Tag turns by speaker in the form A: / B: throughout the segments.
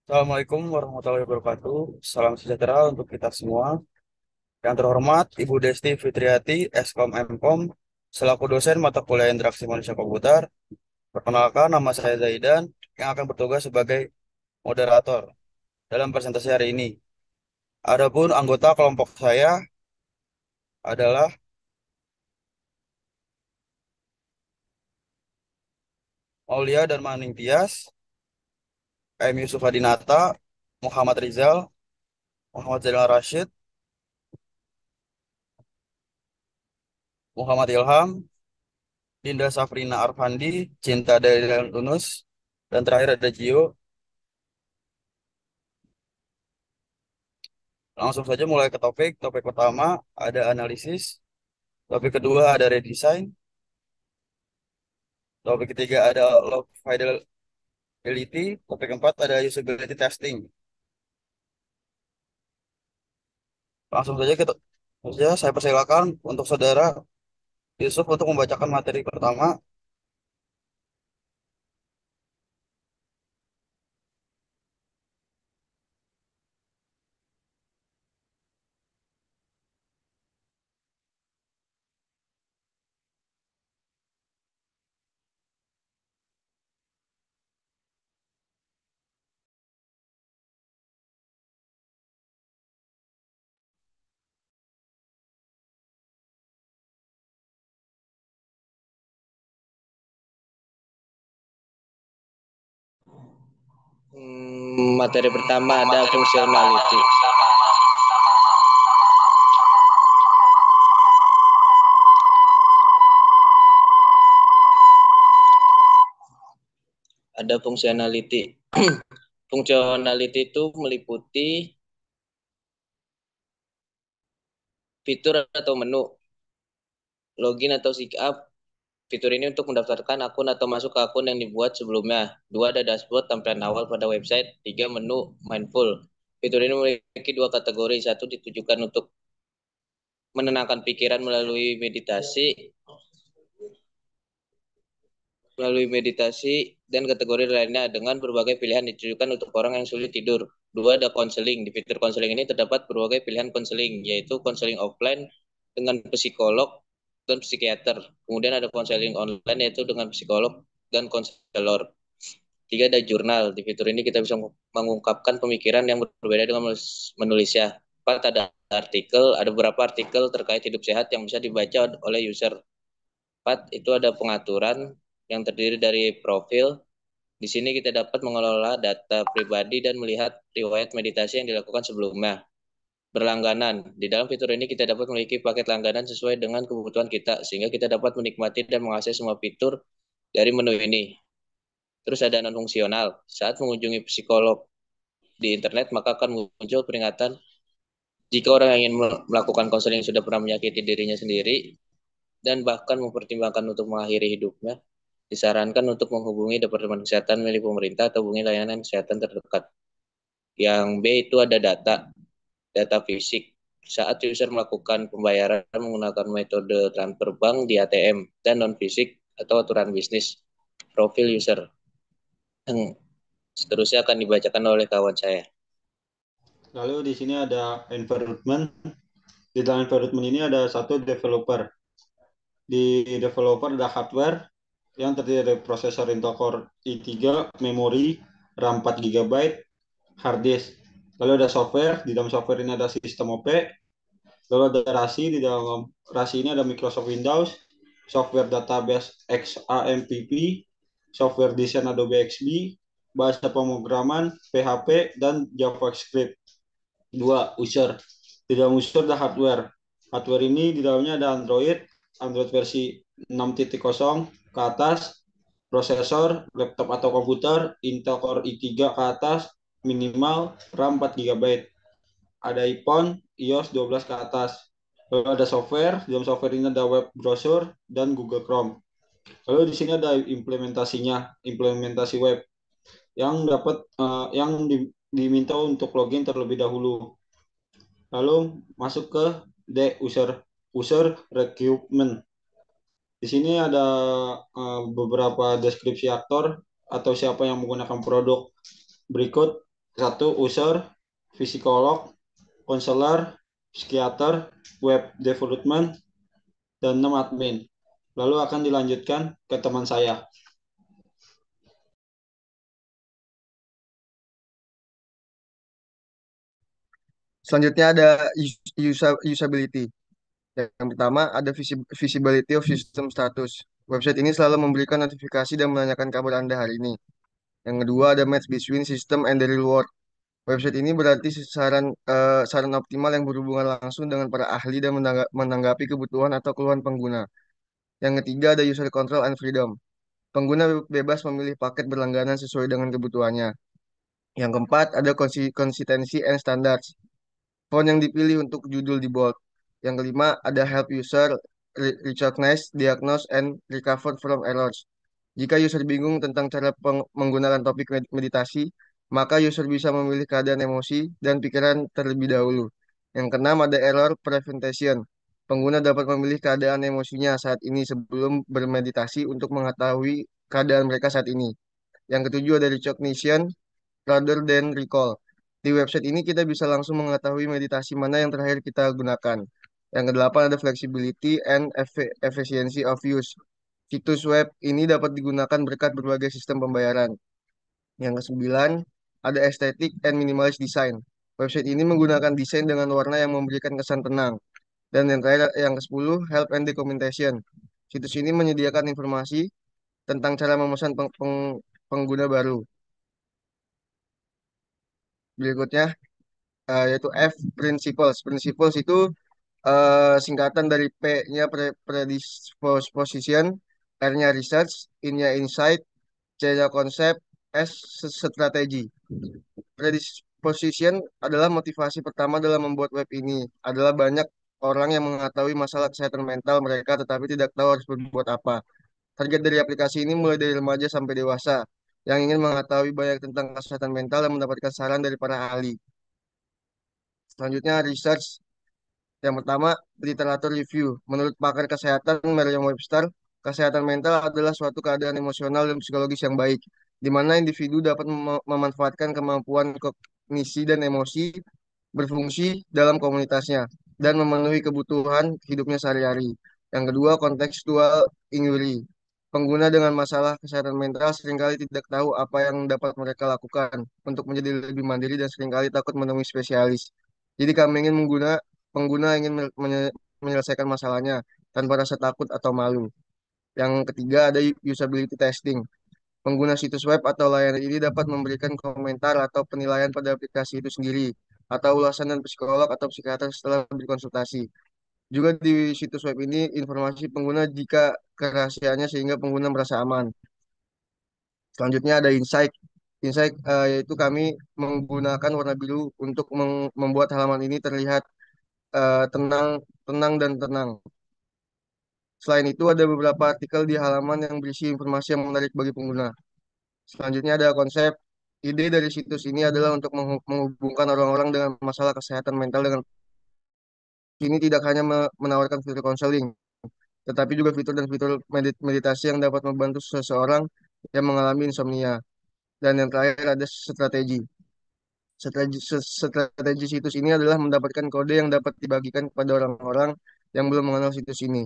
A: Assalamualaikum warahmatullahi wabarakatuh. Salam sejahtera untuk kita semua. Yang terhormat Ibu Desti Fitriati, Eskom Mkom, selaku dosen mata kuliah Interaksi Manusia Komputer. Perkenalkan, nama saya Zaidan yang akan bertugas sebagai moderator dalam presentasi hari ini. Adapun anggota kelompok saya adalah Aulia dan Maning Tias, M. Yusuf Adinata, Muhammad Rizal, Muhammad Zainal Rashid, Muhammad Ilham, Dinda Safrina Arfandi, Cinta dari Unus, dan terakhir ada Gio. Langsung saja mulai ke topik. Topik pertama ada analisis. Topik kedua ada redesign. Topik ketiga ada log fidelity. Topik keempat ada usability testing. Langsung saja saya persilakan untuk saudara Yusuf untuk membacakan materi pertama.
B: Materi pertama ada functionality. Ada functionality. Functionality itu meliputi fitur atau menu, login atau sign up. Fitur ini untuk mendaftarkan akun atau masuk ke akun yang dibuat sebelumnya. Dua, ada dashboard tampilan awal pada website. Tiga, menu mindful. Fitur ini memiliki dua kategori. Satu, ditujukan untuk menenangkan pikiran melalui meditasi dan kategori lainnya dengan berbagai pilihan ditujukan untuk orang yang sulit tidur. Dua, ada konseling. Di fitur konseling ini terdapat berbagai pilihan konseling, yaitu konseling offline dengan psikolog dan psikiater. Kemudian ada konseling online yaitu dengan psikolog dan konselor. Tiga, ada jurnal. Di fitur ini kita bisa mengungkapkan pemikiran yang berbeda dengan menulisnya. Empat, ada artikel. Ada beberapa artikel terkait hidup sehat yang bisa dibaca oleh user. Empat, itu ada pengaturan yang terdiri dari profil. Di sini kita dapat mengelola data pribadi dan melihat riwayat meditasi yang dilakukan sebelumnya. Berlangganan. Di dalam fitur ini kita dapat memiliki paket langganan sesuai dengan kebutuhan kita, sehingga kita dapat menikmati dan mengakses semua fitur dari menu ini. Terus ada non-fungsional. Saat mengunjungi psikolog di internet, maka akan muncul peringatan jika orang yang ingin melakukan konseling sudah pernah menyakiti dirinya sendiri dan bahkan mempertimbangkan untuk mengakhiri hidupnya, disarankan untuk menghubungi Departemen Kesehatan milik pemerintah atau hubungi layanan kesehatan terdekat. Yang B itu ada data fisik. Saat user melakukan pembayaran menggunakan metode transfer bank di ATM dan non-fisik atau aturan bisnis, profil user. Yang seterusnya akan dibacakan oleh kawan saya.
C: Lalu di sini ada environment. Di dalam environment ini ada satu developer. Di developer ada hardware yang terdiri dari prosesor Intel Core i3, memori RAM 4 GB, hard disk. Lalu ada software. Di dalam software ini ada sistem OP. Lalu ada RASI. Di dalam RASI ini ada Microsoft Windows, software database XAMPP, software desain Adobe XD, bahasa pemrograman PHP, dan JavaScript. Dua, user. Di dalam user ada hardware. Hardware ini di dalamnya ada Android versi 6.0 ke atas, prosesor, laptop atau komputer, Intel Core i3 ke atas, minimal, RAM 4 GB. Ada iPhone, iOS 12 ke atas. Lalu ada software, di dalam software ini ada web browser dan Google Chrome. Lalu di sini ada implementasinya, implementasi web yang diminta untuk login terlebih dahulu. Lalu masuk ke user requirement. Di sini ada beberapa deskripsi aktor atau siapa yang menggunakan produk berikut. Satu user, psikolog, konselor, psikiater, web development, dan 6 admin. Lalu akan dilanjutkan ke teman saya.
D: Selanjutnya ada usability. Yang pertama ada visibility of system status. Website ini selalu memberikan notifikasi dan menanyakan kabar Anda hari ini. Yang kedua ada match between system and the real world. Website ini berarti saran optimal yang berhubungan langsung dengan para ahli dan menanggapi kebutuhan atau keluhan pengguna. Yang ketiga ada user control and freedom. Pengguna bebas memilih paket berlangganan sesuai dengan kebutuhannya. Yang keempat ada consistency and standards. Font yang dipilih untuk judul di bold. Yang kelima ada help user recognize, diagnose, and recover from errors. Jika user bingung tentang cara menggunakan topik meditasi, maka user bisa memilih keadaan emosi dan pikiran terlebih dahulu. Yang keenam ada error prevention. Pengguna dapat memilih keadaan emosinya saat ini sebelum bermeditasi untuk mengetahui keadaan mereka saat ini. Yang ketujuh ada recognition rather than recall. Di website ini kita bisa langsung mengetahui meditasi mana yang terakhir kita gunakan. Yang kedelapan ada flexibility and efficiency of use. Situs web ini dapat digunakan berkat berbagai sistem pembayaran. Yang kesembilan ada aesthetic and minimalist design. Website ini menggunakan desain dengan warna yang memberikan kesan tenang. Dan yang terakhir, yang ke-10, help and documentation. Situs ini menyediakan informasi tentang cara memesan pengguna baru. Berikutnya yaitu F principles. Principles itu singkatan dari P-nya predisposition, R-nya research, I-nya insight, C-nya konsep, S strategi. Predisposition adalah motivasi pertama dalam membuat web ini. Adalah banyak orang yang mengetahui masalah kesehatan mental mereka tetapi tidak tahu harus berbuat apa. Target dari aplikasi ini mulai dari remaja sampai dewasa yang ingin mengetahui banyak tentang kesehatan mental dan mendapatkan saran dari para ahli. Selanjutnya research. Yang pertama, literatur review. Menurut pakar kesehatan Merriam-Webster, kesehatan mental adalah suatu keadaan emosional dan psikologis yang baik, di mana individu dapat memanfaatkan kemampuan kognisi dan emosi berfungsi dalam komunitasnya dan memenuhi kebutuhan hidupnya sehari-hari. Yang kedua, kontekstual injury. Pengguna dengan masalah kesehatan mental seringkali tidak tahu apa yang dapat mereka lakukan untuk menjadi lebih mandiri dan seringkali takut menemui spesialis. Jadi kami ingin pengguna ingin menyelesaikan masalahnya tanpa rasa takut atau malu. Yang ketiga ada usability testing. Pengguna situs web atau layanan ini dapat memberikan komentar atau penilaian pada aplikasi itu sendiri atau ulasan dan psikolog atau psikiater setelah berkonsultasi. Juga di situs web ini informasi pengguna jika kerahasiaannya sehingga pengguna merasa aman. Selanjutnya ada insight. Insight yaitu kami menggunakan warna biru untuk membuat halaman ini terlihat tenang, tenang dan tenang. Selain itu ada beberapa artikel di halaman yang berisi informasi yang menarik bagi pengguna. Selanjutnya ada konsep. Ide dari situs ini adalah untuk menghubungkan orang-orang dengan masalah kesehatan mental dengan ini tidak hanya menawarkan fitur konseling, tetapi juga fitur dan fitur meditasi yang dapat membantu seseorang yang mengalami insomnia. Dan yang terakhir ada strategi. Strategi situs ini adalah mendapatkan kode yang dapat dibagikan kepada orang-orang yang belum mengenal situs ini.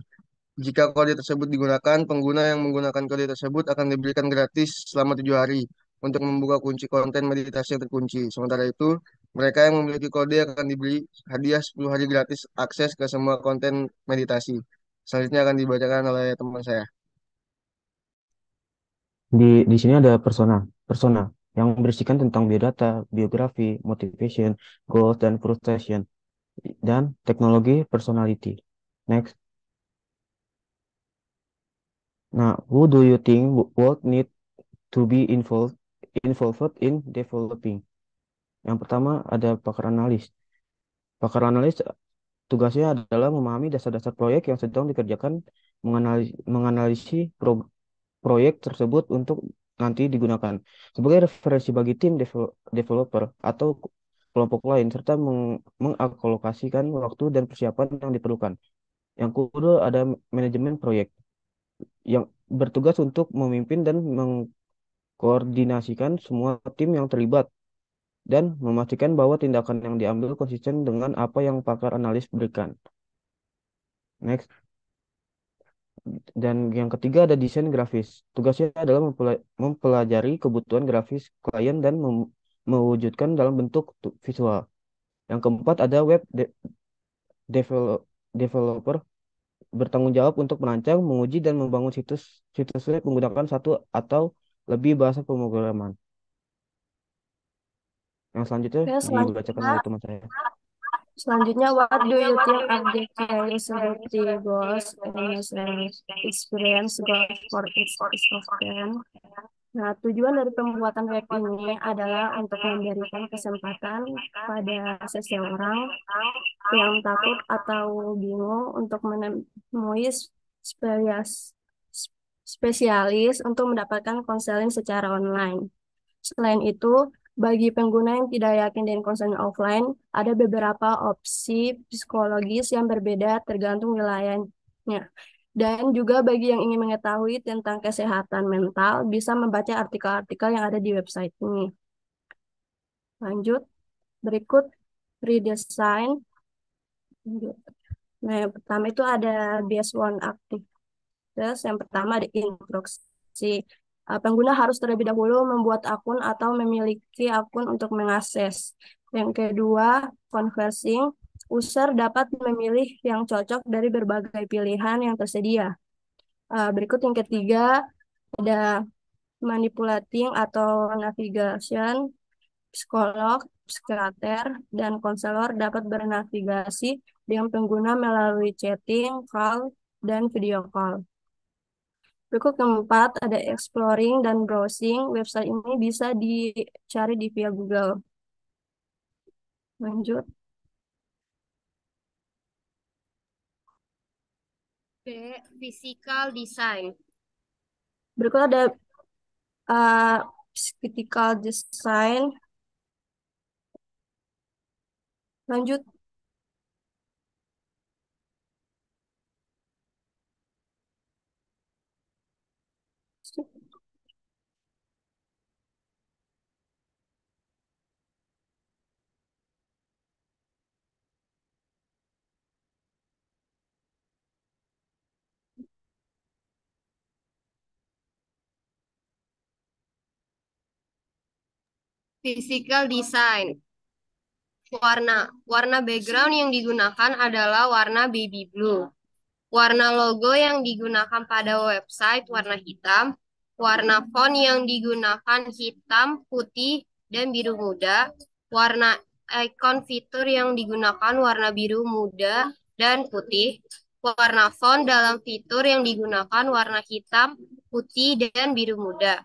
D: Jika kode tersebut digunakan, pengguna yang menggunakan kode tersebut akan diberikan gratis selama 7 hari untuk membuka kunci konten meditasi yang terkunci. Sementara itu, mereka yang memiliki kode akan diberi hadiah 10 hari gratis akses ke semua konten meditasi. Selanjutnya akan dibacakan oleh teman saya.
E: Di sini ada persona yang berisikan tentang biodata, biografi, motivation, goals, dan frustration, dan teknologi personality. Next. Nah, who do you think would need to be involved in developing? Yang pertama ada pakar analis. Pakar analis tugasnya adalah memahami dasar-dasar proyek yang sedang dikerjakan, menganalisis proyek tersebut untuk nanti digunakan sebagai referensi bagi tim developer atau kelompok lain, serta mengalokasikan waktu dan persiapan yang diperlukan. Yang kedua ada manajemen proyek yang bertugas untuk memimpin dan mengkoordinasikan semua tim yang terlibat dan memastikan bahwa tindakan yang diambil konsisten dengan apa yang pakar analis berikan. Next. Dan yang ketiga ada desain grafis. Tugasnya adalah mempelajari kebutuhan grafis klien dan mewujudkan dalam bentuk visual. Yang keempat ada develop- developer bertanggung jawab untuk merancang, menguji, dan membangun situs web menggunakan satu atau lebih bahasa pemrograman. Yang selanjutnya
F: Oke,
E: dibacakan
F: selanjutnya
E: oleh teman saya.
F: Selanjutnya, what do you think are the security goals and user experience goals for each of them? Nah, tujuan dari pembuatan web ini adalah untuk memberikan kesempatan pada seseorang yang takut atau bingung untuk menemui spesialis untuk mendapatkan konseling secara online. Selain itu, bagi pengguna yang tidak yakin dengan konseling offline, ada beberapa opsi psikologis yang berbeda tergantung wilayahnya. Dan juga bagi yang ingin mengetahui tentang kesehatan mental, bisa membaca artikel-artikel yang ada di website ini. Lanjut, berikut redesign. Nah, yang pertama itu ada base one active. Terus yang pertama ada instruksi. Pengguna harus terlebih dahulu membuat akun atau memiliki akun untuk mengakses. Yang kedua, conversing. User dapat memilih yang cocok dari berbagai pilihan yang tersedia. Berikut yang ketiga, ada manipulating atau navigation. Psikolog, psikiater, dan konselor dapat bernavigasi dengan pengguna melalui chatting, call, dan video call. Berikut keempat, ada exploring dan browsing. Website ini bisa dicari di via Google. Lanjut.
G: B. Physical design.
F: Berikut ada uh, physical design. Lanjut.
G: Physical design. Warna background yang digunakan adalah warna baby blue. Warna logo yang digunakan pada website warna hitam. Warna font yang digunakan hitam, putih, dan biru muda. Warna icon fitur yang digunakan warna biru muda dan putih. Warna font dalam fitur yang digunakan warna hitam, putih, dan biru muda.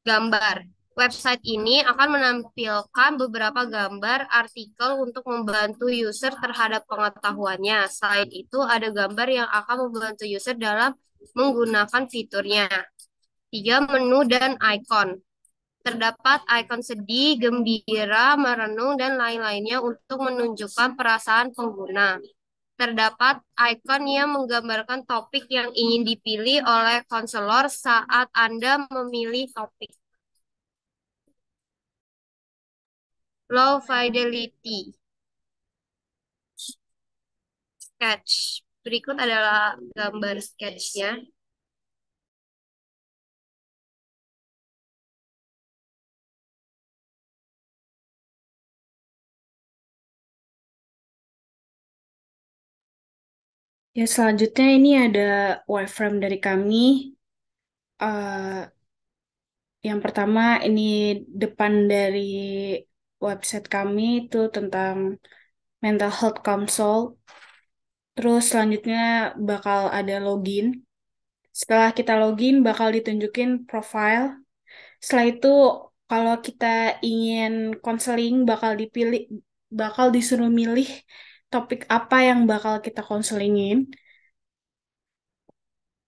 G: Gambar. Website ini akan menampilkan beberapa gambar artikel untuk membantu user terhadap pengetahuannya. Selain itu, ada gambar yang akan membantu user dalam menggunakan fiturnya. 3. Menu dan ikon. Terdapat ikon sedih, gembira, merenung, dan lain-lainnya untuk menunjukkan perasaan pengguna. Terdapat ikon yang menggambarkan topik yang ingin dipilih oleh konselor saat Anda memilih topik. Low fidelity. Sketch. Berikut adalah gambar sketchnya.
H: Ya, selanjutnya ini ada wireframe dari kami. Yang pertama ini depan dari website kami itu tentang mental health consult. Terus selanjutnya bakal ada login. Setelah kita login bakal ditunjukin profile. Setelah itu kalau kita ingin konseling bakal disuruh milih topik apa yang bakal kita konselingin.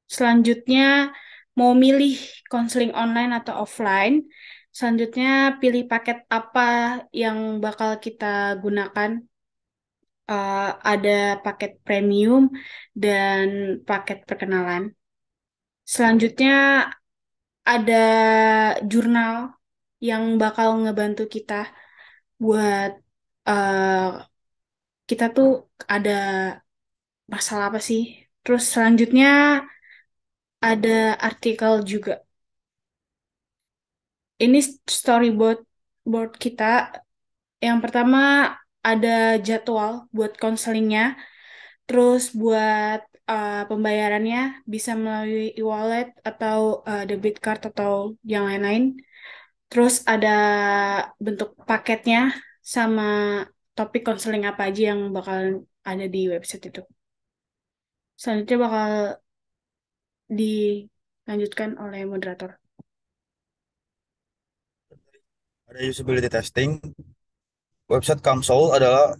H: Selanjutnya mau milih konseling online atau offline. Selanjutnya pilih paket apa yang bakal kita gunakan. Ada paket premium dan paket perkenalan. Selanjutnya ada jurnal yang bakal ngebantu kita buat eh, kita tuh ada masalah apa sih. Terus selanjutnya ada artikel juga. Ini storyboard board kita. Yang pertama ada jadwal buat konselingnya. Terus buat pembayarannya bisa melalui e-wallet atau debit card atau yang lain-lain. Terus ada bentuk paketnya sama topik konseling apa aja yang bakal ada di website itu. Selanjutnya bakal dilanjutkan oleh moderator.
A: Ada usability testing. Website Kamsol adalah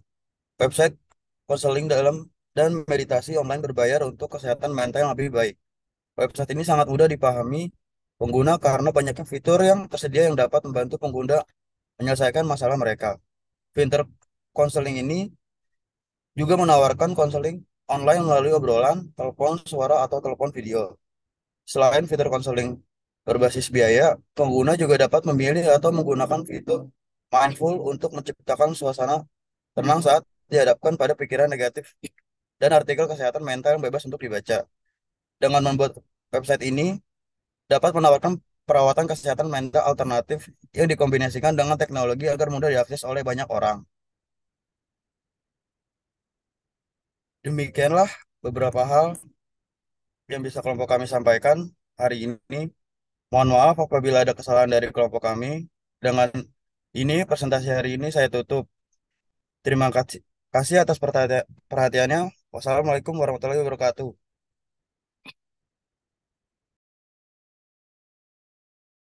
A: website konseling dalam dan meditasi online berbayar untuk kesehatan mental yang lebih baik. Website ini sangat mudah dipahami pengguna karena banyaknya fitur yang tersedia yang dapat membantu pengguna menyelesaikan masalah mereka. Fitur konseling ini juga menawarkan konseling online melalui obrolan, telepon suara, atau telepon video. Selain fitur konseling berbasis biaya, pengguna juga dapat memilih atau menggunakan fitur mindful untuk menciptakan suasana tenang saat dihadapkan pada pikiran negatif dan artikel kesehatan mental yang bebas untuk dibaca. Dengan membuat website ini dapat menawarkan perawatan kesehatan mental alternatif yang dikombinasikan dengan teknologi agar mudah diakses oleh banyak orang. Demikianlah beberapa hal yang bisa kelompok kami sampaikan hari ini. Mohon maaf apabila ada kesalahan dari kelompok kami. Dengan ini, presentasi hari ini saya tutup. Terima kasih atas perhatiannya. Wassalamualaikum warahmatullahi wabarakatuh.